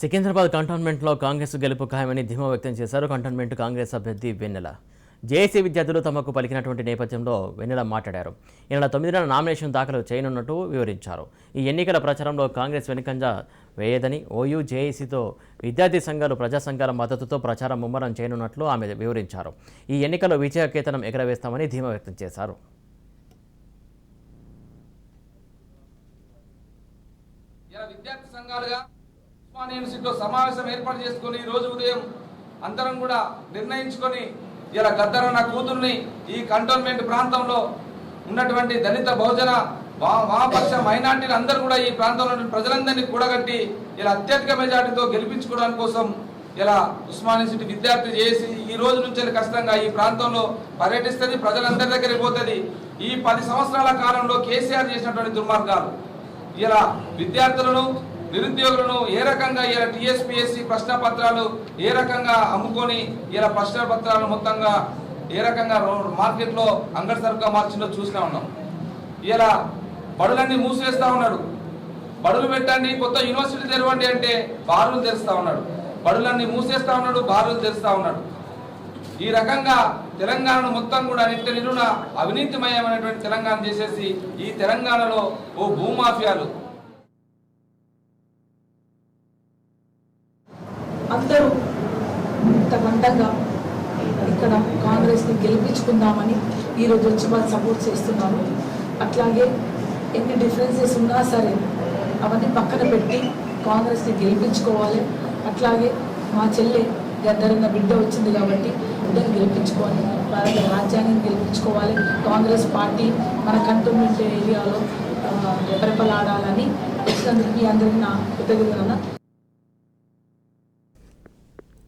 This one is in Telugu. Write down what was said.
సికింద్రాబాద్ కంటోన్మెంట్లో కాంగ్రెస్ గెలుపు ఖాయమని ధీమా వ్యక్తం చేశారు కంటోన్మెంట్ కాంగ్రెస్ అభ్యర్థి వెన్నెల. జేఏసీ విద్యార్థులు తమకు పలికినటువంటి నేపథ్యంలో వెన్నెల మాట్లాడారు. ఈ నెల 9న నామినేషన్ దాఖలు చేయనున్నట్టు వివరించారు. ఈ ఎన్నికల ప్రచారంలో కాంగ్రెస్ వెనుకంజ వేయదని, ఓయూ జేఏసీతో విద్యార్థి సంఘాలు, ప్రజా సంఘాల మద్దతుతో ప్రచారం ముమ్మరం చేయనున్నట్లు ఆమె వివరించారు. ఈ ఎన్నికల్లో విజయకేతనం ఎగరవేస్తామని ధీమా వ్యక్తం చేశారు. విద్యార్థి సంఘాలుగా ఉస్మానియా యూనివర్సిటీలో సమావేశం ఏర్పాటు చేసుకుని ఈ రోజు ఉదయం అందరం కూడా నిర్ణయించుకొని ఇలా గద్దరన్న కూతుర్ని ఈ కంటోన్మెంట్ ప్రాంతంలో ఉన్నటువంటి దళిత బహుజన వామపక్ష మైనార్టీలు అందరూ కూడా ఈ ప్రాంతంలో ప్రజలందరినీ కూడగట్టి ఇలా అత్యధిక మెజార్టీతో గెలిపించుకోవడానికి కోసం ఇలా ఉస్మానియా యూనివర్సిటీ విద్యార్థి చేసి ఈ రోజు నుంచి కష్టంగా ఈ ప్రాంతంలో పర్యటిస్తుంది, ప్రజలందరి దగ్గరికి పోతుంది. ఈ 10 సంవత్సరాల కాలంలో కేసీఆర్ చేసినటువంటి దుర్మార్గాలు ఇలా విద్యార్థులను, నిరుద్యోగులను ఏ రకంగా ఇలా టీఎస్పీఎస్సీ ప్రశ్న పత్రాలు ఏ రకంగా అమ్ముకొని ఇలా ప్రశ్న పత్రాలు మొత్తంగా ఏ రకంగా మార్కెట్లో అంగడి సరుకుగా మార్చిందో చూస్తూ ఉన్నాం. ఇలా బడులన్నీ మూసివేస్తూ ఉన్నాడు. బడులు పెట్టండి, కొత్త యూనివర్సిటీ తెరవండి అంటే బారులు తెరుస్తూ ఉన్నాడు. బడులన్నీ మూసేస్తూ ఉన్నాడు, బారులు తెరుస్తూ ఉన్నాడు. ఈ రకంగా తెలంగాణను మొత్తం కూడా నిలున అవినీతిమయమైనటువంటి తెలంగాణ చేసేసి ఈ తెలంగాణలో ఓ భూమాఫియాలు అందరూ ఇంతమందంగా ఇక్కడ కాంగ్రెస్ని గెలిపించుకుందామని ఈరోజు వచ్చి వాళ్ళు సపోర్ట్ చేస్తున్నారు. అట్లాగే ఎన్ని డిఫరెన్సెస్ ఉన్నా సరే అవన్నీ పక్కన పెట్టి కాంగ్రెస్ని గెలిపించుకోవాలి. అట్లాగే మా చెల్లె గద్దరన్న బిడ్డ వచ్చింది కాబట్టి బిడ్డను గెలిపించుకోవాలి, భారత రాజ్యాన్ని గెలిపించుకోవాలి. కాంగ్రెస్ పార్టీ మన కంటోన్మెంట్ ఏరియాలో రెపరెపలాడాలని వచ్చినందుకు మీ అందరికీ నా కృతజ్ఞతలు.